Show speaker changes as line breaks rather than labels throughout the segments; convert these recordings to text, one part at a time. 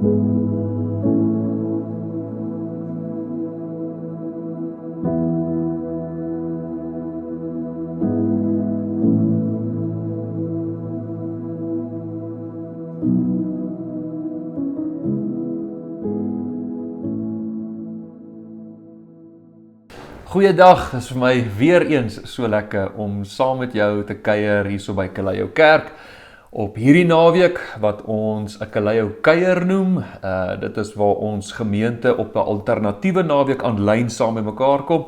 Goeiedag, dit is vir my weer eens so lekker om saam met jou te kuier hierso by Kallio Kerk op hierdie naweek wat ons 'n Kallio kuier noem. Dit is waar ons gemeente op 'n alternatiewe naweek aanlyn saam by mekaar kom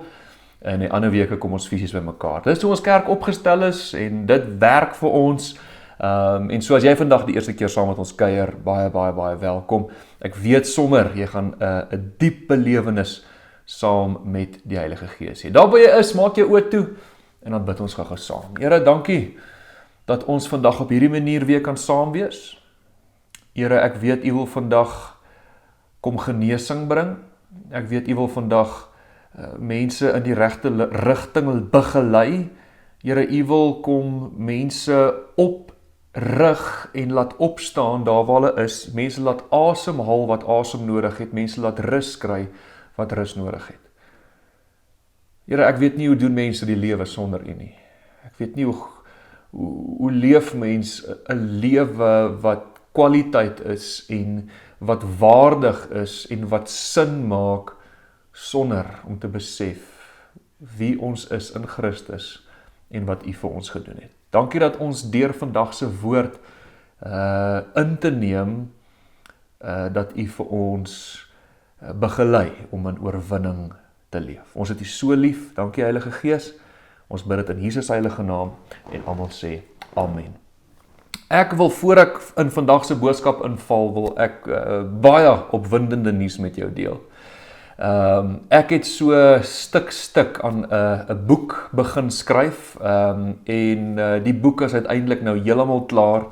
en die ander weke kom ons fisies by mekaar. Dit is hoe ons kerk opgestel is en dit werk vir ons. En so as jy vandag die eerste keer saam met ons kuier, baie welkom. Ek weet sommer jy gaan 'n diep belewenis saam met die Heilige Gees. Daar waar jy is, maak jou oë toe en dan bid ons gou saam. Here, dankie dat ons vandag op hierdie manier weer kan saam wees. Here, ek weet U wil vandag kom genesing bring. Ek weet U wil vandag mense in die regte rigting begelei. Here, U wil kom mense oprig en laat opstaan daar waar hulle is. Mense laat asemhaal wat asem nodig het. Mense laat rus kry wat rus nodig het. Here, ek weet nie hoe doen mense die lewe sonder U nie. Ek weet nie hoe leef mens 'n lewe wat kwaliteit is en wat waardig is en wat sin maak sonder om te besef wie ons is in Christus en wat U vir ons gedoen het. Dankie dat ons deur vandag se woord in te neem dat U vir ons begelei om in oorwinning te leef. Ons het U so lief, dankie Heilige Gees, ons bid dit in Jesus heilige naam, en almal sê, Amen. Ek wil, voor ek in vandag se boodskap inval, wil ek baie opwindende nuus met jou deel. Ek het so stuk aan 'n boek begin skryf, en die boek is uiteindelik nou heeltemal klaar,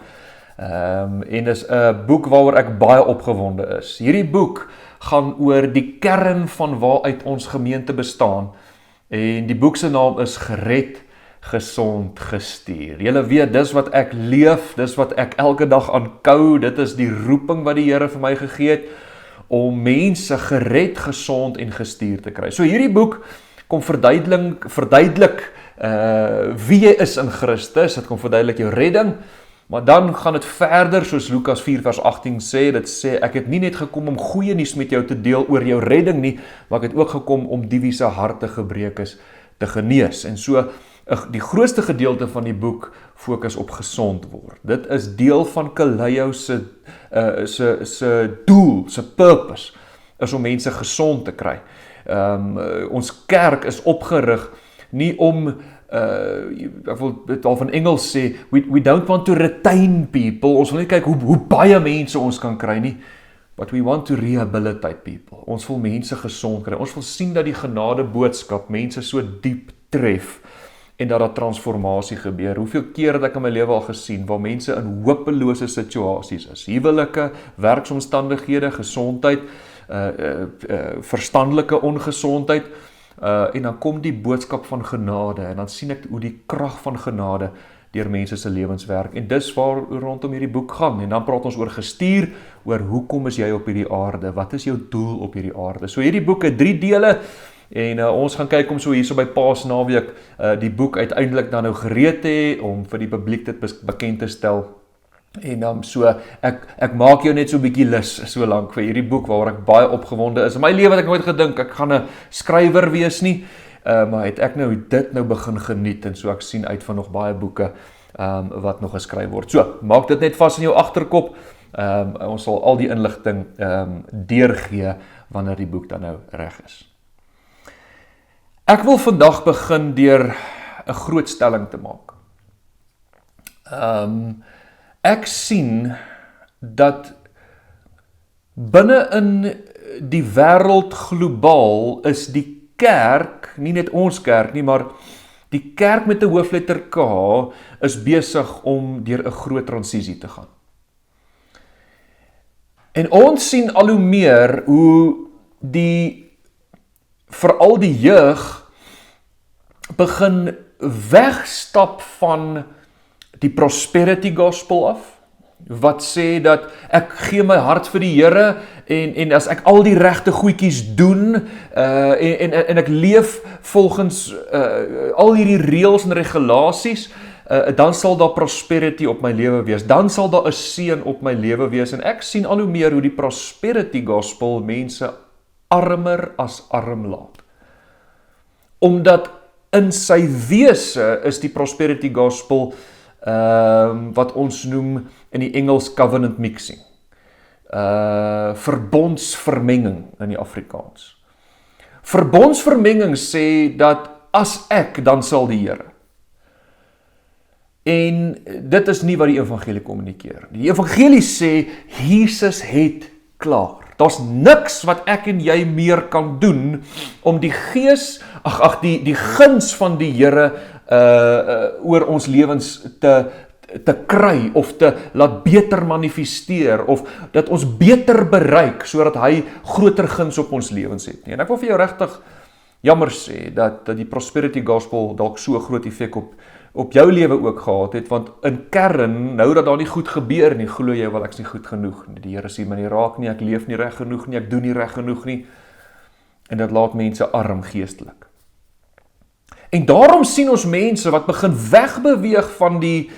en is 'n boek waaroor ek baie opgewonde is. Hierdie boek gaan oor die kern van waaruit ons gemeente bestaan, en die boek se naam is Gered, Gesond, Gestuur. Julle weet, dis wat ek leef, dis wat ek elke dag aankou, dit is die roeping wat die Here vir my gegee het, om mense gered, gesond en gestuur te kry. So hierdie boek kom verduidelik wie jy is in Christus, dit kom verduidelik jou redding, maar dan gaan dit verder, soos Lukas 4 vers 18 sê, dit sê, ek het nie net gekom om goeie nuus met jou te deel oor jou redding nie, maar ek het ook gekom om die wie se harte gebreek is, te genees. En so, die grootste gedeelte van die boek fokus op gesond word. Dit is deel van Kallio se doel, se purpose, is om mense gesond te kry. Ons kerk is opgerig, nie om ek wil dit al van Engels sê, we don't want to retain people, ons wil nie kyk hoe baie mense ons kan kry nie, but we want to rehabilitate people. Ons wil mense gesond kry, ons wil sien dat die genade boodskap mense so diep tref, en dat daar transformasie gebeur. Hoeveel keer het ek in my lewe al gesien, waar mense in hopelose situasies is, huwelike, werksomstandighede, gesondheid, verstandelike ongesondheid, en dan kom die boodskap van genade, en dan sien ek hoe die krag van genade deur mense se lewens werk, en dis waar rondom hierdie boek gaan, en dan praat ons oor gestuur, oor hoekom is jy op hierdie aarde, wat is jou doel op hierdie aarde. So hierdie boek het 3 dele, en ons gaan kyk om so hierso by Paasnaweek die boek uiteindelik dan nou gereed te hê, om vir die publiek dit bekend te stel. En so, ek maak jou net so 'n bietjie lus so lank vir hierdie boek waaroor ek baie opgewonde is. In my lewe het ek nooit gedink ek gaan 'n skrywer wees nie, maar het ek nou dit nou begin geniet, en so ek sien uit van nog baie boeke wat nog geskryf word. So, maak dit net vas in jou agterkop. Ons sal al die inligting deurgee wanneer die boek dan nou reg is. Ek wil vandag begin deur 'n groot stelling te maak. Ek sien dat binne in die wêreld globaal is die kerk, nie net ons kerk nie, maar die kerk met 'n hoofletter K is besig om deur 'n groot transisie te gaan. En ons sien al hoe meer hoe veral die jeug begin wegstap van die prosperity gospel af, wat sê dat ek gee my hart vir die Here en as ek al die regte goedjies doen en ek leef volgens al hierdie reëls en regulasies, dan sal daar prosperity op my lewe wees, dan sal daar 'n seën op my lewe wees, en ek sien al hoe meer hoe die prosperity gospel mense armer as arm laat. Omdat in sy wese is die prosperity gospel wat ons noem in die Engels covenant mixing, verbondsvermenging in die Afrikaans. Verbondsvermenging sê dat as ek, dan sal die Here. En dit is nie wat die evangelie kommunikeer. Die evangelie sê, Jesus het klaar. Daar's niks wat ek en jy meer kan doen om die gees, die guns van die Here oor ons lewens te kry, of te laat beter manifesteer, of dat ons beter bereik, sodat hy groter guns op ons lewens het nie. En ek wil vir jou regtig jammer sê, dat die prosperity gospel dalk so 'n groot effek op jou lewe ook gehad het, want in kern, nou dat daar nie goed gebeur nie, glo jy wel, ek's nie goed genoeg nie, die Here sien my nie raak nie, ek leef nie reg genoeg nie, ek doen nie reg genoeg nie, en dit laat mense arm geestelik. En daarom sien ons mense wat begin wegbeweeg van die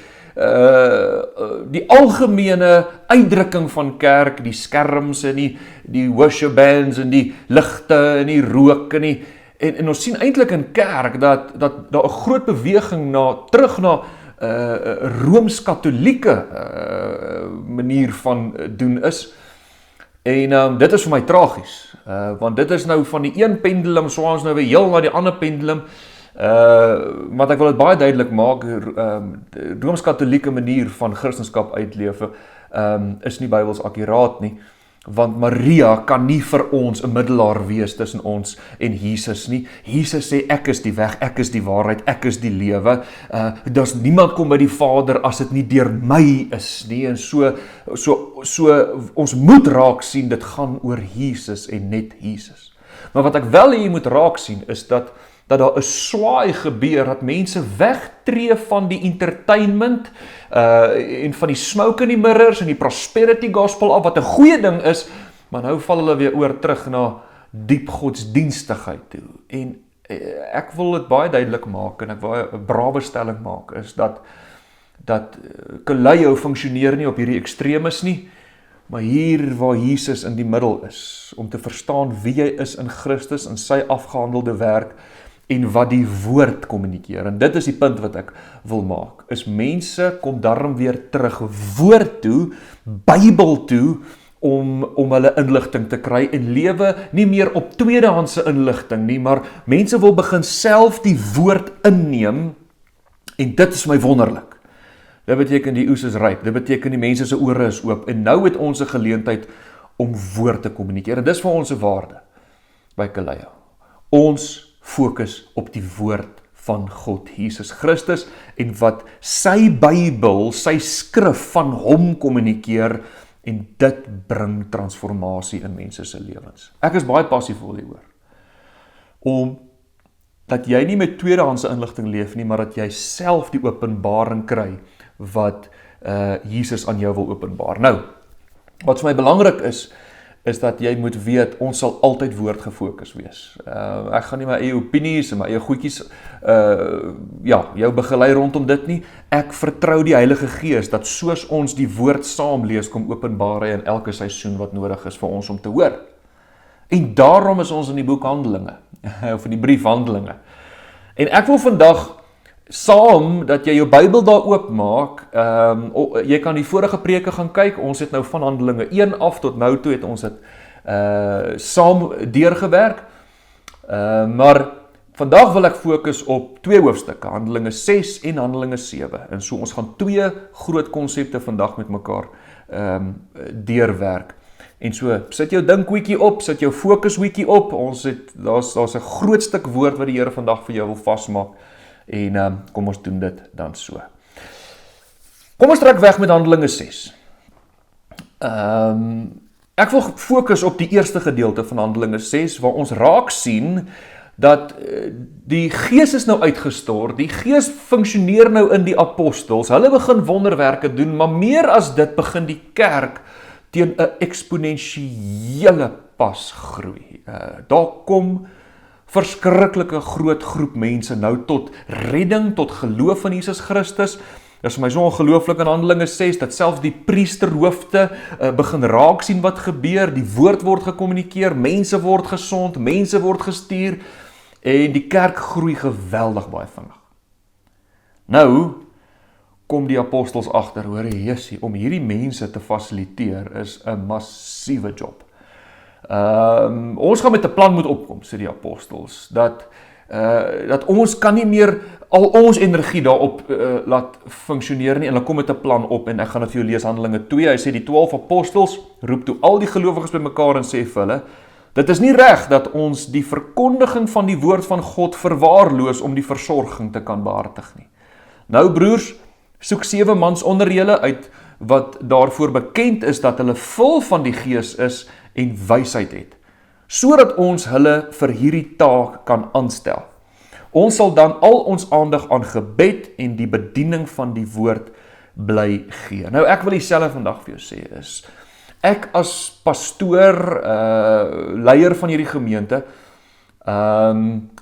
algemene uitdrukking van kerk, die skerms en die worship bands en die ligte en die rook en ons sien eintlik in kerk dat daar 'n groot beweging terug na Rooms-Katolieke manier van doen is. En dit is vir my tragies, want dit is nou van die een pendulum, so ons nou weer heel na die ander pendulum. Want ek wil dit baie duidelik maak, Rooms-Katolieke manier van Christendom uitleef is nie Bybels akkuraat nie, want Maria kan nie vir ons 'n middelaar wees tussen ons en Jesus nie. Jesus sê, ek is die weg, ek is die waarheid, ek is die lewe. Daar's niemand kom by die Vader as dit nie deur my is nie. En so ons moet raak sien, dit gaan oor Jesus en net Jesus. Maar wat ek wel hier moet raak sien, is dat daar 'n swaai gebeur, dat mense wegtree van die entertainment en van die smoke in die mirrors en die prosperity gospel af, wat 'n goeie ding is, maar nou val hulle weer oor terug na diep godsdienstigheid toe. En ek wil dit baie duidelik maak, en ek wil 'n brawe stelling maak, is dat Kaleo funksioneer nie op hierdie extremes nie, maar hier waar Jesus in die middel is, om te verstaan wie hy is in Christus, in sy afgehandelde werk, en wat die woord kommunikeer. En dit is die punt wat ek wil maak, is mense kom daarom weer terug woord toe, Bybel toe, om hulle inligting te kry, en lewe nie meer op tweedehandse inligting nie, maar mense wil begin self die woord inneem, en dit is my wonderlik. Dit beteken die oes is ryp, dit beteken die mense se ore is oop, en nou het ons 'n geleentheid om woord te kommunikeer, en dis vir ons 'n waarde by Kaleo. Ons fokus op die woord van God, Jesus Christus, en wat sy Bybel, sy skrif van hom kommunikeer, en dit bring transformasie in mense se lewens. Ek is baie passievol hieroor, om dat jy nie met tweedehandse inligting leef nie, maar dat jy self die openbaring kry, wat Jesus aan jou wil openbaar. Nou, wat vir my belangrik is dat jy moet weet, ons sal altyd woord gefokus wees. Ek gaan nie my eie opinies en my eie goedjies jou begelei rondom dit nie. Ek vertrou die Heilige Gees, dat soos ons die woord saam lees, kom openbaar hy in elke seisoen wat nodig is vir ons om te hoor. En daarom is ons in die boek Handelinge, of in die brief Handelinge. En ek wil vandag saam, dat jy jou Bybel daar oopmaak, jy kan die vorige preke gaan kyk, ons het nou van Handelinge 1 af tot nou toe het ons het saam deurgewerk, maar vandag wil ek fokus op 2 hoofstukke, Handelinge 6 en Handelinge 7, en so ons gaan 2 groot konsepte vandag met mekaar deurwerk. En so, sit jou dinkweekie op, sit jou fokusweekie op, daar's 'n groot stuk woord wat die Here vandag vir jou wil vasmaak, en kom ons doen dit dan so. Kom ons trek weg met Handelinge 6. Ek wil fokus op die eerste gedeelte van Handelinge 6, waar ons raak sien dat die Gees is nou uitgestort, die Gees funksioneer nou in die apostels, hulle begin wonderwerke doen, maar meer as dit begin die kerk teen 'n eksponensiële pas groei. Daar kom verskriklike groot groep mense nou tot redding, tot geloof in Jesus Christus. Dit is vir my so ongelooflik in Handelinge 6, dat selfs die priesterhoofde begin raak sien wat gebeur, die woord word gekommunikeer, mense word gesond, mense word gestuur, en die kerk groei geweldig baie vinnig. Nou kom die apostels agter, hoor Jesusie, om hierdie mense te fasiliteer is 'n massiewe job. Ons gaan met 'n plan moet opkom, sê die apostels, dat ons kan nie meer al ons energie daarop laat funksioneer nie, en hulle kom met 'n plan op, en ek gaan dit vir jou lees, Handelinge 2, hy sê die 12 apostels roep toe al die gelowiges bymekaar en sê vir hulle, dit is nie reg dat ons die verkondiging van die woord van God verwaarloos om die versorging te kan behartig nie. Nou broers, soek 7 mans onder julle uit wat daarvoor bekend is dat hulle vol van die Gees is en wysheid het, sodat ons hulle vir hierdie taak kan aanstel. Ons sal dan al ons aandag aan gebed en die bediening van die woord bly gee. Nou ek wil dieselfde vandag vir jou sê is, ek as pastoor, leier van hierdie gemeente,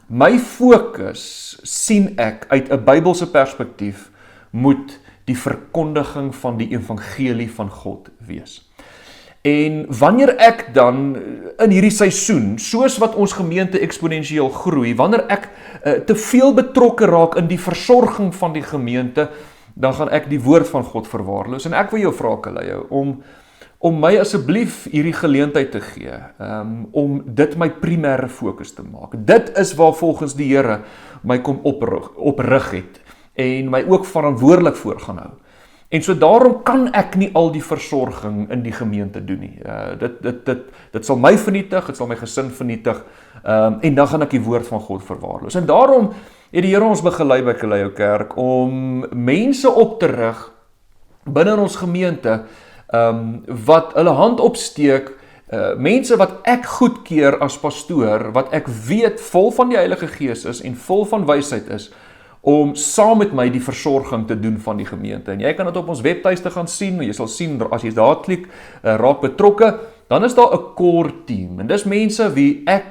my fokus sien ek uit 'n Bybelse perspektief moet die verkondiging van die evangelie van God wees. En wanneer ek dan in hierdie seisoen, soos wat ons gemeente eksponensieel groei, wanneer ek te veel betrokke raak in die versorging van die gemeente, dan gaan ek die woord van God verwaarloos. En ek wil jou vra, Kaleyo, om my asseblief hierdie geleentheid te gee, om dit my primêre fokus te maak. Dit is waar volgens die Here my kom oprig het, en my ook verantwoordelik voor gaan hou. En so daarom kan ek nie al die versorging in die gemeente doen nie. Dit sal my vernietig, dit sal my gesin vernietig, en dan gaan ek die woord van God verwaarloos. En daarom het die Here ons begelei by Kaleyo Kerk om mense op te rig binne ons gemeente, wat hulle hand opsteek, mense wat ek goedkeur as pastoor, wat ek weet vol van die Heilige Gees is en vol van wysheid is, om saam met my die versorging te doen van die gemeente. En jy kan dit op ons webtuiste gaan sien, en jy sal sien, as jy daar klik, raak betrokke, dan is daar 'n core team, en dis mense wie ek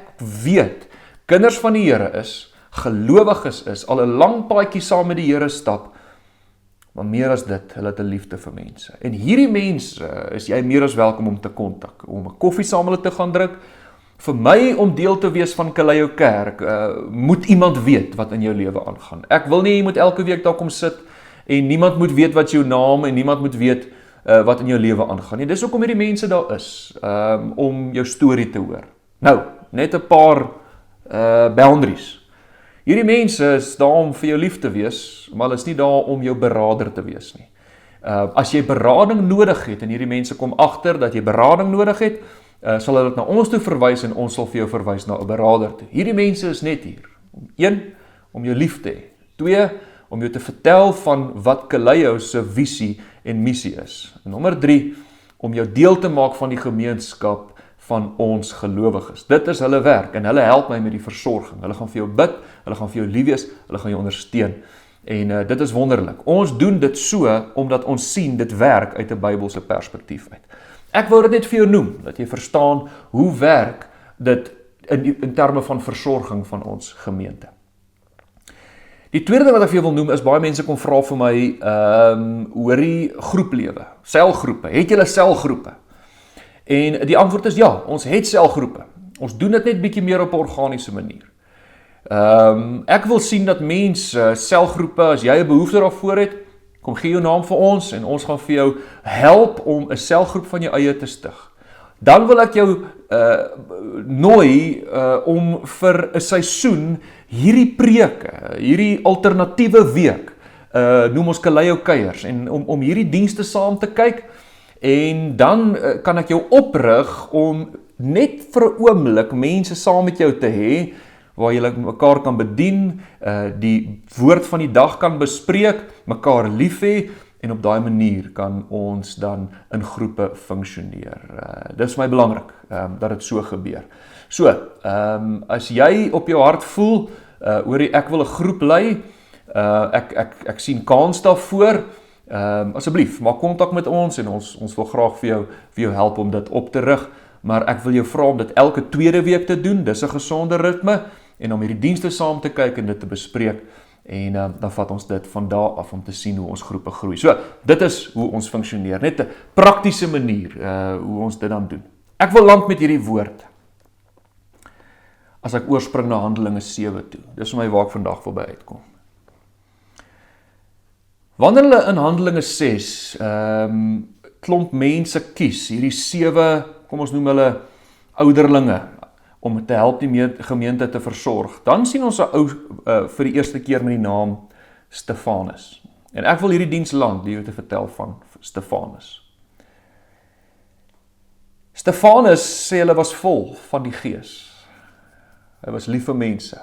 weet, kinders van die Here is, gelowiges is, al 'n lang paadjie saam met die Here stap, maar meer as dit, hulle het 'n liefde vir mense. En hierdie mense is jy meer as welkom om te kontak, om 'n koffie saam hulle te gaan drink. Vir my om deel te wees van Kaleyo Kerk, moet iemand weet wat in jou lewe aangaan. Ek wil nie, jy moet elke week daar kom sit, en niemand moet weet wat jou naam, en niemand moet weet wat in jou lewe aangaan nie. Dis hoekom hierdie mense daar is, om jou storie te hoor. Nou, net 'n paar boundaries. Hierdie mense is daar om vir jou lief te wees, maar hulle is nie daar om jou beraader te wees nie. As jy berading nodig het, en hierdie mense kom agter dat jy berading nodig het, sal hulle dit na ons toe verwys, en ons sal vir jou verwys na 'n beraader toe. Hierdie mense is net hier, 1, om jou lief te hê, 2, om jou te vertel van wat Kaleyo se visie en missie is, en nommer 3, om jou deel te maak van die gemeenskap van ons gelowiges. Dit is hulle werk, en hulle help my met die versorging. Hulle gaan vir jou bid, hulle gaan vir jou lief wees, hulle gaan jou ondersteun, en dit is wonderlik. Ons doen dit so, omdat ons sien dit werk uit 'n Bybelse perspektief uit. Ek wou dit net vir jou noem, dat jy verstaan hoe werk dit in terme van versorging van ons gemeente. Die tweede ding wat ek vir jou wil noem is, baie mense kom vra vir my, oor die groeplewe, selgroepe, het julle selgroepe? En die antwoord is ja, ons het selgroepe. Ons doen dit net bietjie meer op 'n organiese manier. Ek wil sien dat mense, selgroepe, as jy 'n behoefte daarvoor het, kom gee jou naam vir ons, en ons gaan vir jou help om 'n selgroep van jou eie te stig. Dan wil ek jou nooi om vir 'n seisoen hierdie preke, hierdie alternatiewe week, noem ons Kaleyo Kuiers, en om hierdie dienste saam te kyk, en dan kan ek jou oprig om net vir 'n oomblik mense saam met jou te hê, waar julle mekaar kan bedien, die woord van die dag kan bespreek, mekaar lief hê, en op daai manier kan ons dan in groepe funksioneer. Dit is vir my belangrik, dat dit so gebeur. So, as jy op jou hart voel, oor ek wil 'n groep lei, ek sien kans daarvoor, asseblief, maak kontak met ons en ons wil graag vir jou help om dit op te rig, maar ek wil jou vra om dit elke tweede week te doen, dis 'n gesonde ritme, en om hierdie dienste saam te kyk en dit te bespreek, en dan vat ons dit van daar af om te sien hoe ons groepe groei. So, dit is hoe ons funksioneer, net 'n praktiese manier, hoe ons dit dan doen. Ek wil land met hierdie woord, as ek oorspring na Handelinge 7 toe. Dis vir my waar ek vandag wil by uitkom. Wanneer hulle in Handelinge 6 klomp mense kies, hierdie 7, kom ons noem hulle ouderlinge, om te help die gemeente te versorg, dan sien ons 'n ou vir die eerste keer met die naam Stefanus. En ek wil hierdie diens land, die te vertel van Stefanus. Stefanus sê hulle was vol van die Gees. Hy was lief vir mense.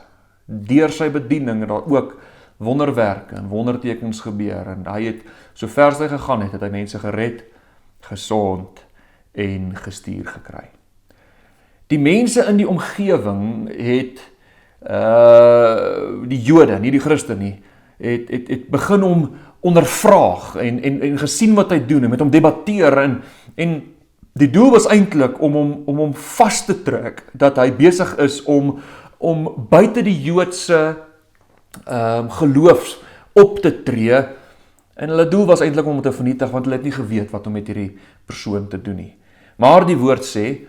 Deur sy bediening het daar ook wonderwerke en wondertekens gebeur, en hy het, so ver as hy gegaan het hy mense gered, gesond en gestuur gekry. Die mense in die omgewing het, die Jode, nie die Christen nie, het begin om ondervraag en gesien wat hy doen, en met hom debatteer, en die doel was eintlik om hom vas te trek, dat hy besig is om buite die Joodse geloofs op te tree, en hulle doel was eintlik om te vernietig, want hulle het nie geweet wat om met hierdie persoon te doen nie. Maar die woord sê,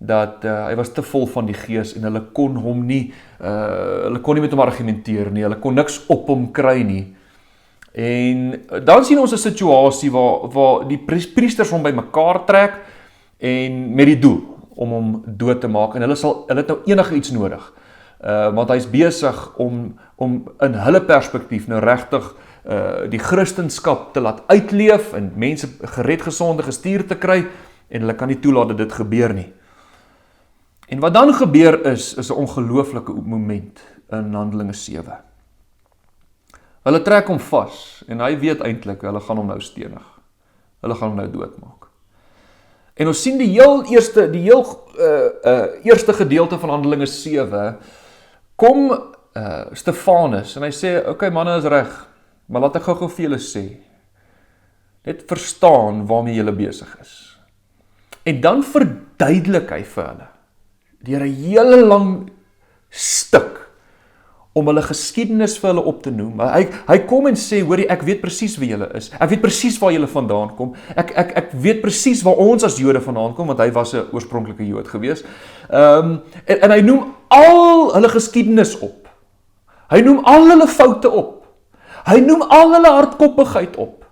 dat hy was te vol van die Gees, en hulle kon nie met hom argumenteer nie, hulle kon niks op hom kry nie. En dan sien ons 'n situasie waar die priesters hom by mekaar trek, en met die doel om hom dood te maak, en hulle het nou enige iets nodig, want hy is besig om in hulle perspektief nou regtig die Christenskap te laat uitleef, en mense gered, gesonde, gestuur te kry, en hulle kan nie toelaat dat dit gebeur nie. En wat dan gebeur is 'n ongelooflike moment in Handelinge 7. Hulle trek hom vas, en hy weet eintlik, hulle gaan hom nou stenig. Hulle gaan hom nou doodmaak. En ons sien die heel eerste gedeelte van Handelinge 7, kom Stefanus, en hy sê, okay manne, is reg, maar laat ek gou vir julle sê, net verstaan waarmee julle besig is. En dan verduidelik hy vir hulle, deur 'n hele lang stuk, om hulle geskiedenis vir hulle op te noem. Hy kom en sê, hoorie, ek weet presies wie julle is, ek weet presies waar julle vandaan kom, ek weet presies waar ons as Jode vandaan kom, want hy was 'n oorspronklike Jood gewees, en hy noem al hulle geskiedenis op, hy noem al hulle foute op, hy noem al hulle hardkoppigheid op,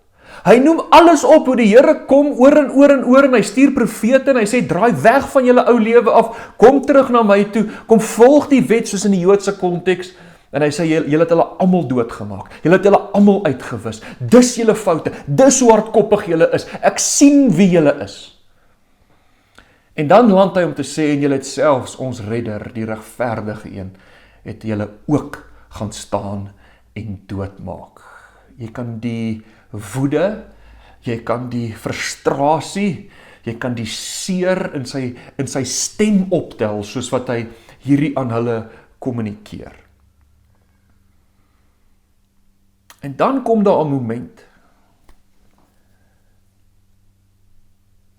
hy noem alles op, hoe die Here kom oor en oor en oor, en hy stuur profete, en hy sê, draai weg van julle ou lewe af, kom terug na my toe, kom volg die wet, soos in die Joodse konteks, en hy sê, julle het hulle almal doodgemaak, julle het hulle almal uitgewis, dis julle foute, dis hoe hardkoppig julle is, ek sien wie julle is. En dan land hy om te sê, en julle het selfs ons redder, die regverdige een, het julle ook gaan staan en doodmaak. Jy kan die woede, jy kan die frustrasie, jy kan die seer in sy stem optel, soos wat hy hierdie aan hulle kommunikeer. En dan kom daar 'n moment,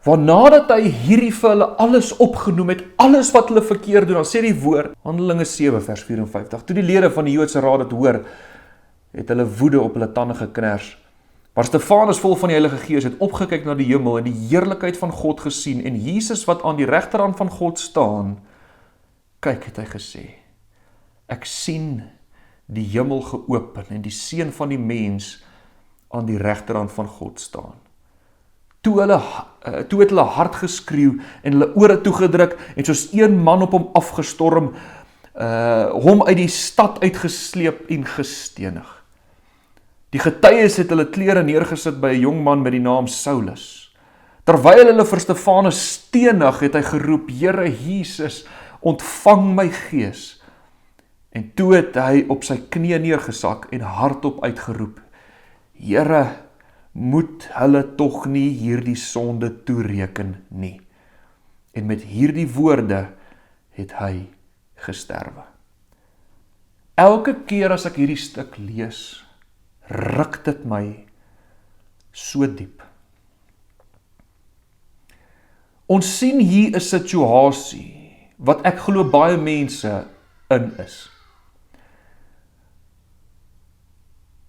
waar nadat hy hierdie vir hulle alles opgenoem het, alles wat hulle verkeerd doen, dan sê die woord, Handelinge 7 vers 54, toe die lede van die Joodse raad het hoor, het hulle woede op hulle tande gekners. Maar Stefanus, vol van die Heilige Gees, het opgekyk na die hemel en die heerlikheid van God gesien, en Jesus wat aan die regterhand van God staan, kyk, het hy gesê, ek sien die hemel geopen en die seun van die mens aan die regterhand van God staan. Toe het hulle hard geskreeu en hulle ore toegedruk, en soos een man op hom afgestorm, hom uit die stad uitgesleep en gestenig. Die getuies het hulle klere neergesit by 'n jong man met die naam Saulus. Terwyl hulle vir Stefanus stenig, het hy geroep, Here Jesus, ontvang my gees. En toe het hy op sy knieë neergesak en hardop uitgeroep, Here, moet hulle tog nie hierdie sonde toereken nie. En met hierdie woorde het hy gesterwe. Elke keer as ek hierdie stuk lees, ruk dit my so diep. Ons sien hier 'n situasie wat ek glo baie mense in is.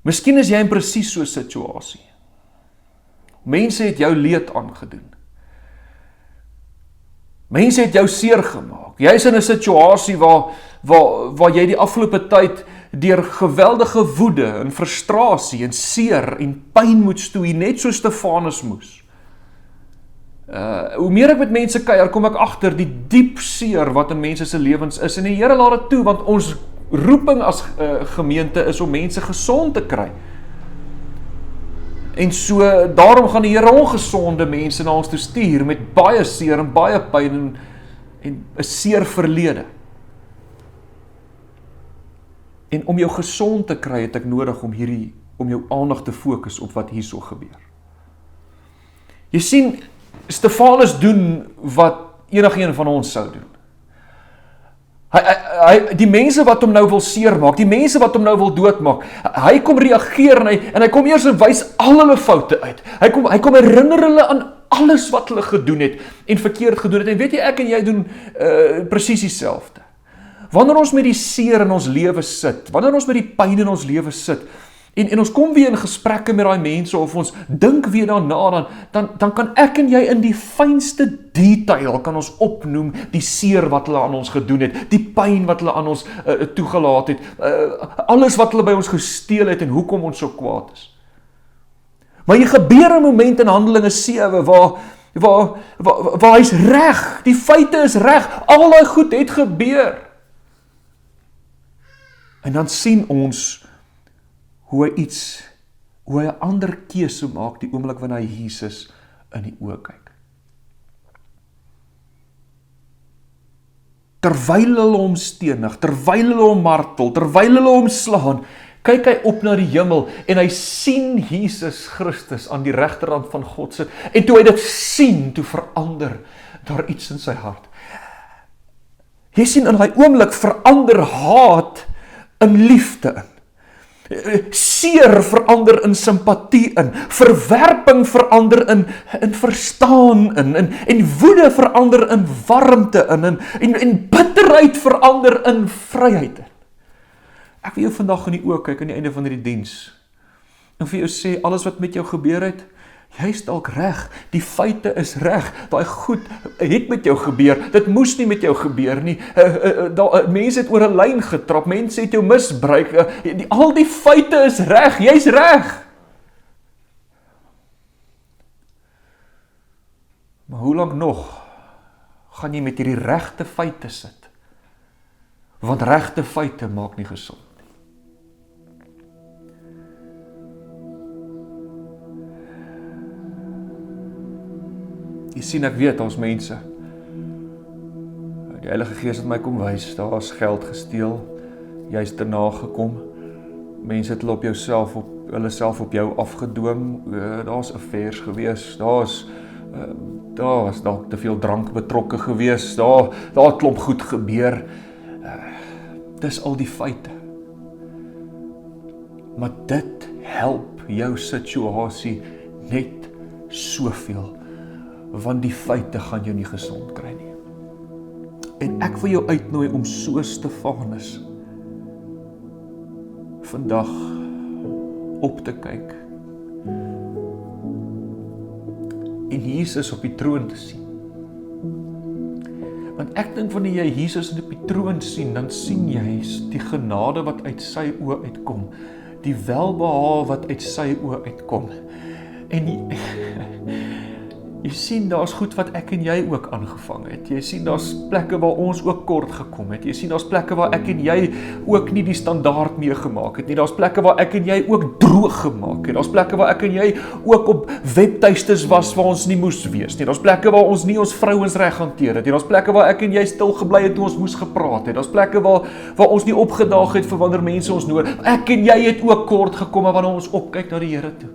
Miskien is jy in presies so 'n situasie. Mense het jou leed aangedoen. Mense het jou seer gemaak. Jy is in 'n situasie waar jy die afgelope tyd deur geweldige woede en frustrasie en seer en pyn moet stoei, net so Stefanus moes. Hoe meer ek met mense kuier, kom ek agter die diep seer wat in mense se lewens is, en die Here laat dit toe, want ons roeping as gemeente is om mense gesond te kry. En so, daarom gaan die Here ongesonde mense na ons toe stuur, met baie seer en baie pyn en 'n seer verlede. En om jou gesond te kry, het ek nodig om jou aandag te fokus op wat hierso gebeur. Jy sien, Stefanus doen wat enigeen van ons sou doen. Die mense wat hom nou wil seermaak, die mense wat hom nou wil doodmaak, hy kom reageer en hy kom eers en wys al hulle foute uit. Hy kom herinner hulle aan alles wat hulle gedoen het en verkeerd gedoen het. En weet jy, ek en jy doen presies dieselfde. Wanneer ons met die seer in ons lewe sit, wanneer ons met die pyn in ons lewe sit, en ons kom weer in gesprekke met daai mense, of ons dink weer daarna, dan kan ek en jy in die fynste detail kan ons opnoem die seer wat hulle aan ons gedoen het, die pyn wat hulle aan ons toegelaat het, alles wat hulle by ons gesteel het en hoekom ons so kwaad is. Maar jy gebeur 'n moment in Handelinge 7 waar hy's reg, die feite is reg, al daai goed het gebeur. En dan sien ons hoe hy 'n ander keuse maak die oomblik wanneer hy Jesus in die oë kyk. Terwyl hulle hom stenig, terwyl hulle hom martel, terwyl hulle hom slaan, kyk hy op na die hemel en hy sien Jesus Christus aan die regterhand van God sit. En toe hy dit sien, toe verander daar iets in sy hart. Jy sien, in daai oomblik verander haat in liefde in. Seer verander in simpatie in, verwerping verander in verstaan in, en woede verander in warmte in, en bitterheid verander in vryheid in. Ek wil jou vandag in die oë kyk aan die einde van hierdie diens, en vir jou sê, alles wat met jou gebeur het, jy is dalk reg, die feite is reg, daai goed het met jou gebeur, dit moes nie met jou gebeur nie, mense het oor 'n lyn getrap, mense het jou misbruik, al die feite is reg, jy's reg. Maar hoe lank nog gaan jy met hierdie regte feite sit? Want regte feite maak nie gesond. Jy sien, ek weet, ons mense, die Heilige Gees het my kom wys, daar is geld gesteel, jy is daarna gekom, mense het hulle self op jou afgedwing, daar is affairs gewees, daar was dalk te veel drank betrokke gewees, daar klomp goed gebeur, dis al die feite. Maar dit help jou situasie net soveel, want die feite gaan jou nie gesond kry nie. En ek wil jou uitnooi om so Stefanus vandag op te kyk en Jesus op die troon te sien. Want ek dink wanneer jy Jesus op die troon sien, dan sien jy die genade wat uit sy oë uitkom, die welbehae wat uit sy oë uitkom. En jy sien, daar's goed wat ek en jy ook aangevang het. Jy sien, daar's plekke waar ons ook kort gekom het. Jy sien, daar's plekke waar ek en jy ook nie die standaard meegemaak het nie. Daar's plekke waar ek en jy ook droog gemaak het. Daar's plekke waar ek en jy ook op webtuistes was waar ons nie moes wees nie. Daar's plekke waar ons nie ons vrouens reg hanteer het nie. Daar's plekke waar ek en jy stil gebly het toe ons moes gepraat het. Daar's plekke waar ons nie opgedaag het vir wanneer mense ons nodig. Ek en jy het ook kort gekom wanneer ons opkyk na die Here toe.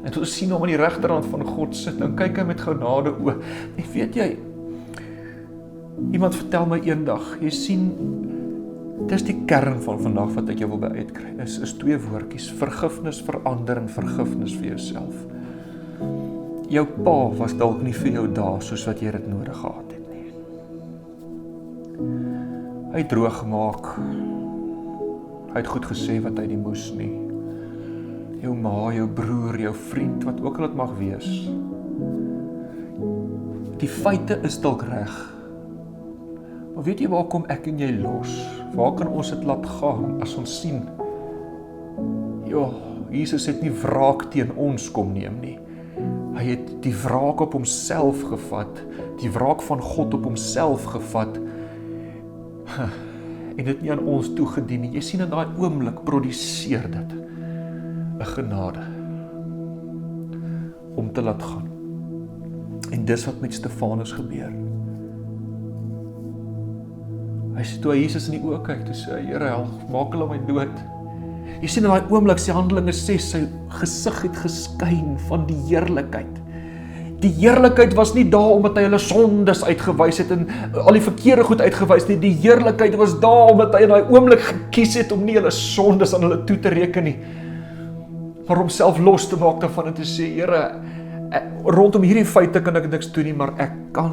En toe sien hom aan die regterhand van God sit, dan kyk hy met genade oë. En weet jy, iemand vertel my eendag, jy sien, dis die kern van vandag wat ek jou wil by uitkry, is 2 woordjies, vergifnis vir ander en vergifnis vir jouself. Jou pa was dalk nie vir jou daar, soos wat jy dit nodig gehad het nie. Hy het droog gemaak, hy het goed gesê wat hy nie moes nie. Jou ma, jou broer, jou vriend, wat ook al dit mag wees. Die feite is dalk reg. Maar weet jy waar kom ek en jy los? Waar kan ons dit laat gaan as ons sien? Ja, Jesus het nie wraak teen ons kom neem nie. Hy het die wraak op homself gevat, die wraak van God op homself gevat, en dit nie aan ons toegedien nie. Jy sien in daai oomblik produseer dit 'n genade om te laat gaan. En dis wat met Stefanus gebeur. Hy sê toe hy Jesus in die oë kyk, toe sê hy, Here, help, maak hulle my dood. Jy sien in daai oomblik, sy Handelinge 6, sy gesig het geskyn van die heerlikheid. Die heerlikheid was nie daar omdat hy hulle sondes uitgewys het en al die verkeerde goed uitgewys nie. Die heerlikheid was daar omdat hy in daai oomblik gekies het om nie hulle sondes aan hulle toe te reken nie, maar om self los te maak daarvan en te sê, Here, rondom hierdie feite kan ek niks doen nie, maar ek kan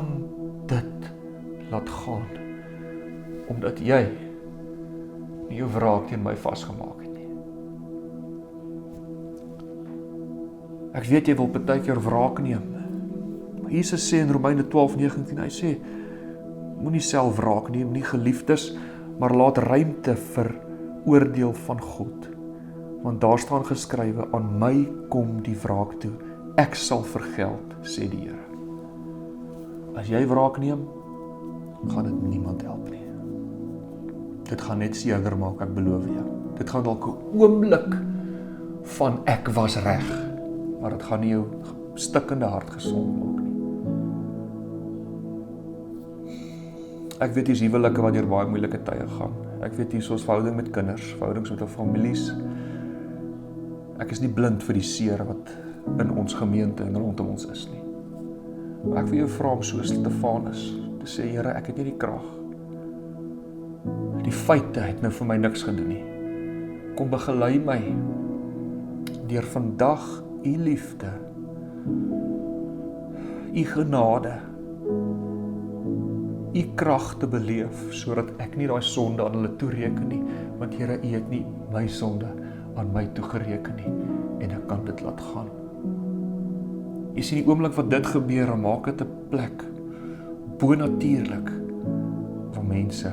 dit laat gaan, omdat jy nie jou wraak teen my vasgemaak het nie. Ek weet jy wil partykeer wraak neem. Maar Jesus sê in Romeine 12:19, hy sê, moenie self wraak neem nie, geliefdes, maar laat ruimte vir oordeel van God. Want daar staan geskrywe, aan my kom die wraak toe, ek sal vergeld, sê die Here. As jy wraak neem, gaan dit niemand help nie. Dit gaan net seerder maak, ek beloof jou. Dit gaan dalk 'n oomblik van ek was reg, maar dit gaan nie jou stikkende hart gesond maak nie. Ek weet hier's huwelike wat deur baie moeilike tye gaan. Ek weet hier's ons verhouding met kinders, verhoudings met ons families. Ek is nie blind vir die seer wat in ons gemeente en rondom ons is nie. Maar ek wil jou vra om soos Stefanus te sê, Here, ek het nie die krag. Die feite het nou vir my niks gedoen nie. Kom begelei my deur vandag u liefde, u genade, u krag te beleef, sodat ek nie daai sonde aan hulle toereken nie, want Here, u het nie my sonde aan my toegereken nie, en ek kan dit laat gaan. Jy sien die oomblik wat dit gebeur, dan maak dit 'n plek, bonatuurlik, waar mense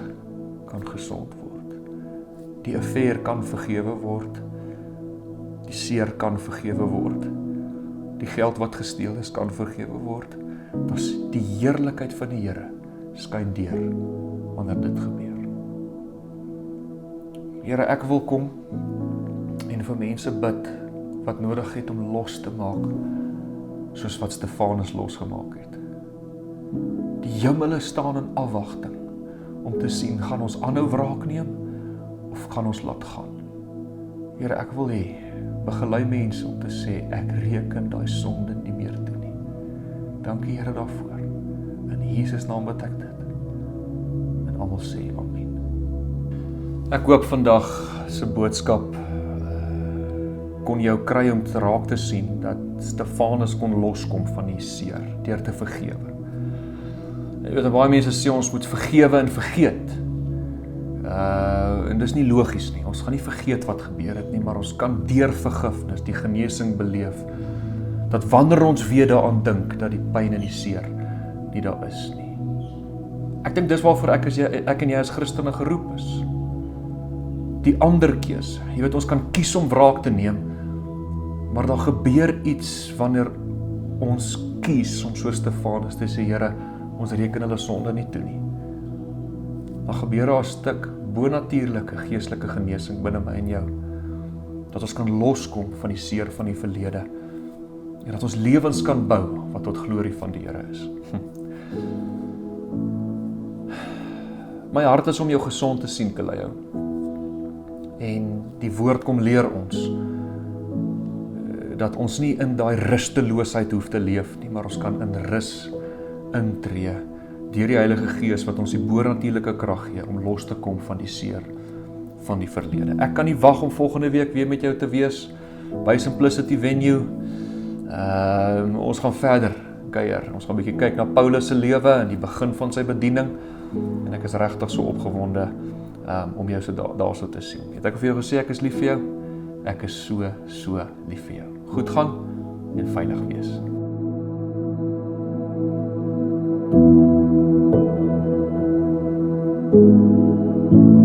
kan gesond word. Die affair kan vergewe word, die seer kan vergewe word, die geld wat gesteel is kan vergewe word. Was die heerlikheid van die Here skyn deur wanneer dit gebeur. Here, ek wil kom en vir mense bid wat nodig het om los te maak, soos wat Stefanus losgemaak het. Die hemele staan in afwagting om te sien, gaan ons aanhou wraak neem of gaan ons laat gaan? Here, ek wil hê, begelei mense om te sê, ek reken daai sonde nie meer toe nie. Dankie Here daarvoor. In Jesus naam bid ek dit. En almal sê amen. Ek hoop vandag se boodskap kon jou kry om te raak te sien dat Stefanus kon loskom van die seer deur te vergewe. Jy weet, baie mense sê ons moet vergewe en vergeet. En dis nie logies nie. Ons gaan nie vergeet wat gebeur het nie, maar ons kan deur vergifnis die genesing beleef. Dat wanneer ons weer daaraan dink, dat die pyn en die seer nie daar is nie. Ek dink dis waarvoor ek en jy as Christene geroep is. Die ander keuse. Jy weet, ons kan kies om wraak te neem, maar daar gebeur iets wanneer ons kies om so Stefanus te sê, Here, ons reken hulle sonde nie toe nie. Dan gebeur daar 'n stuk bonatuurlike geestelike genesing binne my en jou. Dat ons kan loskom van die seer van die verlede. En dat ons lewens kan bou wat tot glorie van die Here is. My hart is om jou gesond te sien, Kaleyo. En die woord kom leer ons dat ons nie in daai rusteloosheid hoef te leef nie, maar ons kan in rus intree deur die Heilige Gees wat ons die bonatuurlike krag gee om los te kom van die seer van die verlede. Ek kan nie wag om volgende week weer met jou te wees by Simplicity Venue. Ons gaan verder kuier. Ons gaan 'n bietjie kyk na Paulus se lewe en die begin van sy bediening. En ek is regtig so opgewonde om jou so daarso te sien. Het ek vir jou gesê ek is lief vir jou? Ek is so lief vir jou. Goed gaan en veilig wees. Thank you.